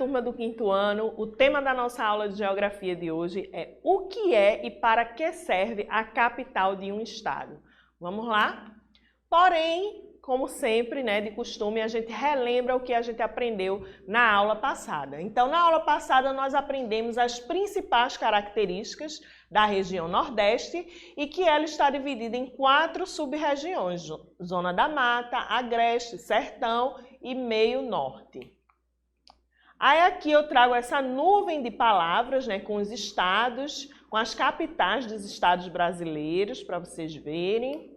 turma do 5º ano, o tema da nossa aula de geografia de hoje é o que é e para que serve a capital de um estado. Vamos lá? Porém, como sempre, né, de costume, a gente relembra o que a gente aprendeu na aula passada. Então, na aula passada, nós aprendemos as principais características da região Nordeste e que ela está dividida em 4 sub-regiões: Zona da Mata, Agreste, Sertão e Meio Norte. Aí aqui eu trago essa nuvem de palavras, né, com os estados, com as capitais dos estados brasileiros, para vocês verem.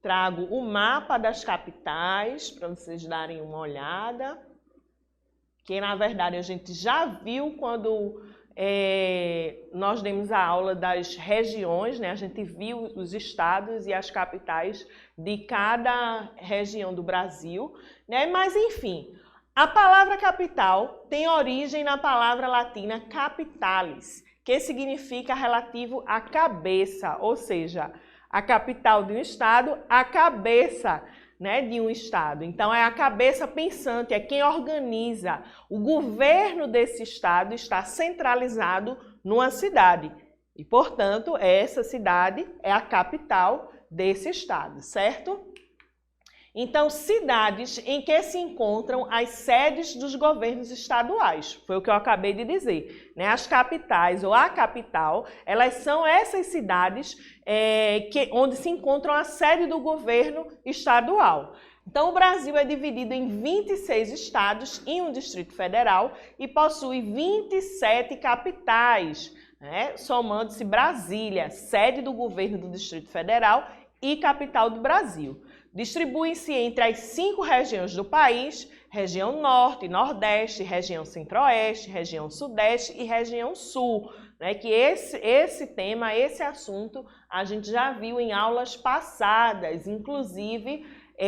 Trago o mapa das capitais, para vocês darem uma olhada, que na verdade a gente já viu quando nós demos a aula das regiões, né? A gente viu os estados e as capitais de cada região do Brasil, né? Mas enfim, a palavra capital tem origem na palavra latina capitalis, que significa relativo à cabeça, ou seja, a capital de um estado, a cabeça, né, de um estado. Então, é a cabeça pensante, é quem organiza. O governo desse estado está centralizado numa cidade. E, portanto, essa cidade é a capital desse estado, certo? Então, cidades em que se encontram as sedes dos governos estaduais, foi o que eu acabei de dizer, né? As capitais ou a capital, elas são essas cidades onde se encontram a sede do governo estadual. Então, o Brasil é dividido em 26 estados e um Distrito Federal e possui 27 capitais, né? Somando-se Brasília, sede do governo do Distrito Federal e capital do Brasil. Distribui-se entre as 5 regiões do país: região Norte, Nordeste, região Centro-Oeste, região Sudeste e região Sul, né? Que esse tema, esse assunto, a gente já viu em aulas passadas, inclusive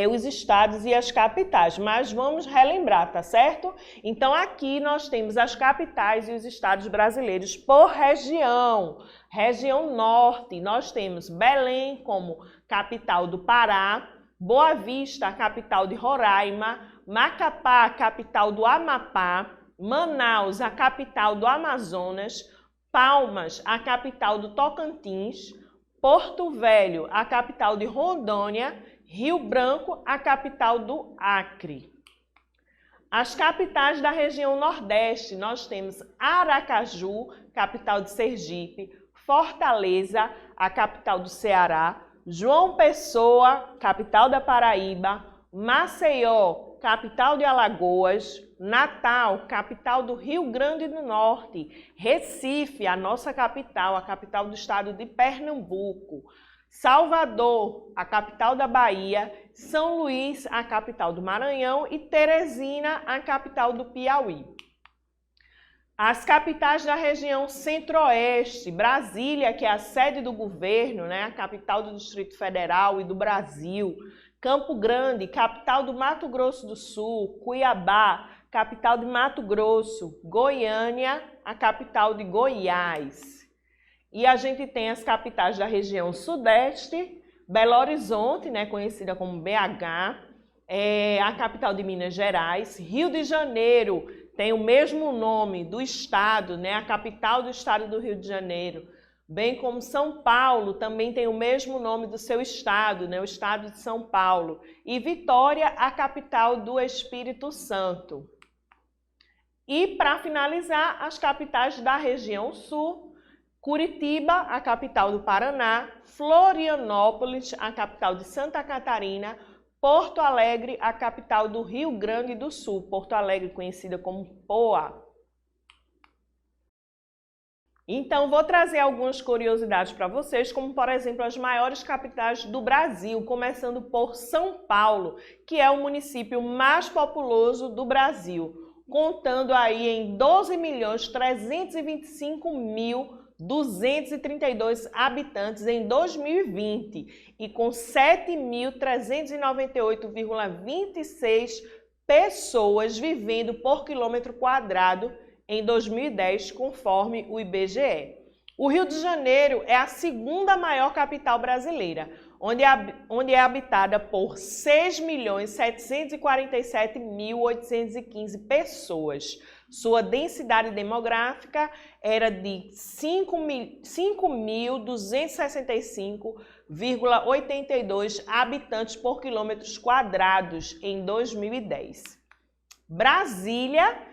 os estados e as capitais, mas vamos relembrar, tá certo? Então aqui nós temos as capitais e os estados brasileiros por região. Região Norte, nós temos Belém como capital do Pará, Boa Vista, a capital de Roraima, Macapá, a capital do Amapá, Manaus, a capital do Amazonas, Palmas, a capital do Tocantins, Porto Velho, a capital de Rondônia, Rio Branco, a capital do Acre. As capitais da região Nordeste, nós temos Aracaju, capital de Sergipe, Fortaleza, a capital do Ceará, João Pessoa, capital da Paraíba, Maceió, capital de Alagoas, Natal, capital do Rio Grande do Norte, Recife, a nossa capital, a capital do estado de Pernambuco, Salvador, a capital da Bahia, São Luís, a capital do Maranhão e Teresina, a capital do Piauí. As capitais da região Centro-Oeste, Brasília, que é a sede do governo, né, a capital do Distrito Federal e do Brasil, Campo Grande, capital do Mato Grosso do Sul, Cuiabá, capital de Mato Grosso, Goiânia, a capital de Goiás. E a gente tem as capitais da região Sudeste, Belo Horizonte, né, conhecida como BH, a capital de Minas Gerais, Rio de Janeiro, tem o mesmo nome do estado, né? A capital do estado do Rio de Janeiro, bem como São Paulo também tem o mesmo nome do seu estado, né? O estado de São Paulo. E Vitória, a capital do Espírito Santo. E para finalizar, as capitais da região Sul: Curitiba, a capital do Paraná, Florianópolis, a capital de Santa Catarina, Porto Alegre, a capital do Rio Grande do Sul, Porto Alegre conhecida como Poá. Então, vou trazer algumas curiosidades para vocês, como por exemplo as maiores capitais do Brasil, começando por São Paulo, que é o município mais populoso do Brasil, contando aí em 12.325.232 habitantes em 2020 e com 7.398,26 pessoas vivendo por quilômetro quadrado em 2010, conforme o IBGE. O Rio de Janeiro é a segunda maior capital brasileira, onde é habitada por 6.747.815 pessoas. Sua densidade demográfica era de 5.265,82 habitantes por quilômetros quadrados em 2010. Brasília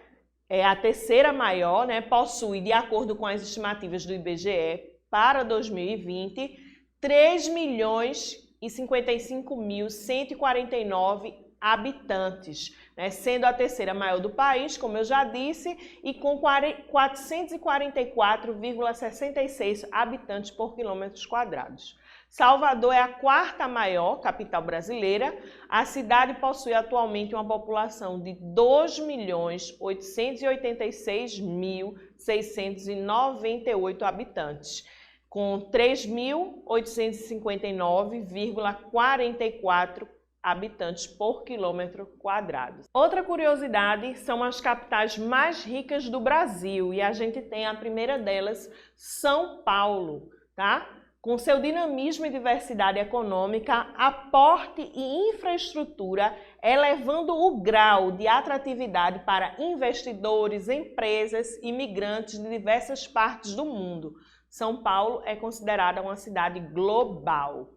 é a terceira maior, possui, de acordo com as estimativas do IBGE, para 2020, 3.055.149 habitantes, sendo a terceira maior do país, como eu já disse, e com 444,66 habitantes por quilômetros quadrados. Salvador é a quarta maior capital brasileira. A cidade possui atualmente uma população de 2.886.698 habitantes, com 3.859,44 habitantes por quilômetro quadrado. Outra curiosidade são as capitais mais ricas do Brasil, e a gente tem a primeira delas, São Paulo, tá? Com seu dinamismo e diversidade econômica, aporte e infraestrutura, elevando o grau de atratividade para investidores, empresas e imigrantes de diversas partes do mundo. São Paulo é considerada uma cidade global.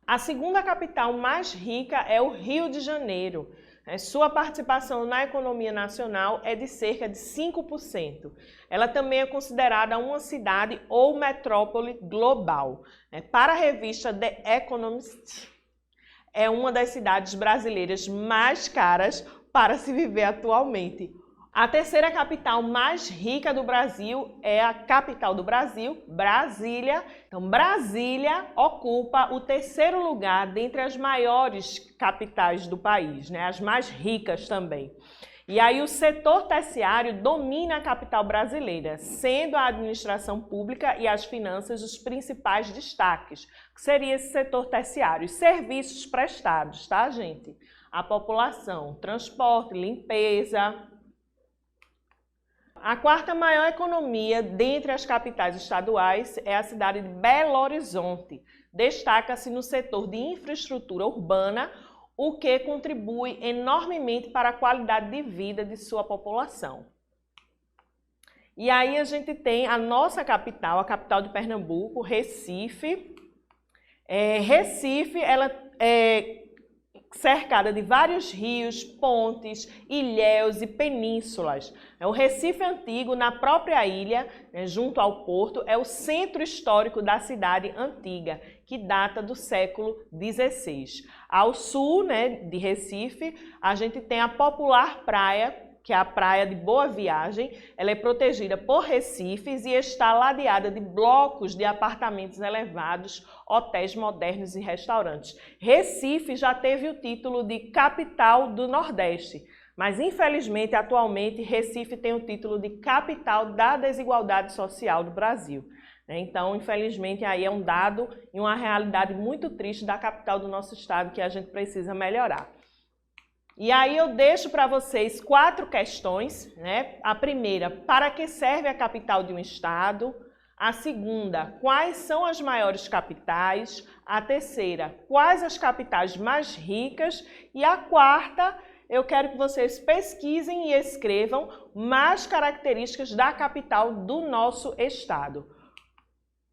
A segunda capital mais rica é o Rio de Janeiro. Sua participação na economia nacional é de cerca de 5%. Ela também é considerada uma cidade ou metrópole global. Para a revista The Economist, é uma das cidades brasileiras mais caras para se viver atualmente. A terceira capital mais rica do Brasil é a capital do Brasil, Brasília. Então, Brasília ocupa o terceiro lugar dentre as maiores capitais do país, as mais ricas também. E aí o setor terciário domina a capital brasileira, sendo a administração pública e as finanças os principais destaques. O que seria esse setor terciário? Os serviços prestados, tá, gente? A população, transporte, limpeza. A quarta maior economia dentre as capitais estaduais é a cidade de Belo Horizonte. Destaca-se no setor de infraestrutura urbana, o que contribui enormemente para a qualidade de vida de sua população. E aí a gente tem a nossa capital, a capital de Pernambuco, Recife. Recife, ela é cercada de vários rios, pontes, ilhéus e penínsulas. O Recife Antigo, na própria ilha, junto ao porto, é o centro histórico da cidade antiga, que data do século XVI. Ao sul, de Recife, a gente tem a popular praia, que é a Praia de Boa Viagem. Ela é protegida por recifes e está ladeada de blocos de apartamentos elevados, hotéis modernos e restaurantes. Recife já teve o título de capital do Nordeste, mas infelizmente, atualmente, Recife tem o título de capital da desigualdade social do Brasil. Então, infelizmente, aí é um dado e uma realidade muito triste da capital do nosso estado que a gente precisa melhorar. E aí eu deixo para vocês 4 questões, A primeira, para que serve a capital de um estado? A segunda, quais são as maiores capitais? A terceira, quais as capitais mais ricas? E a quarta, eu quero que vocês pesquisem e escrevam mais características da capital do nosso estado.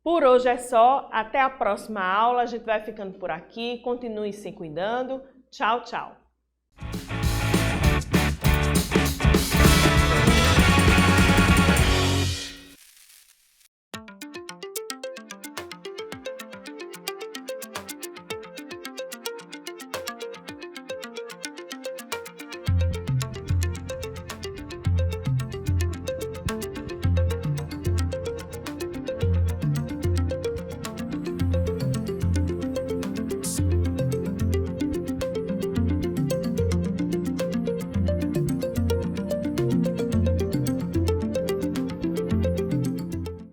Por hoje é só, até a próxima aula, a gente vai ficando por aqui, continue se cuidando. Tchau, tchau!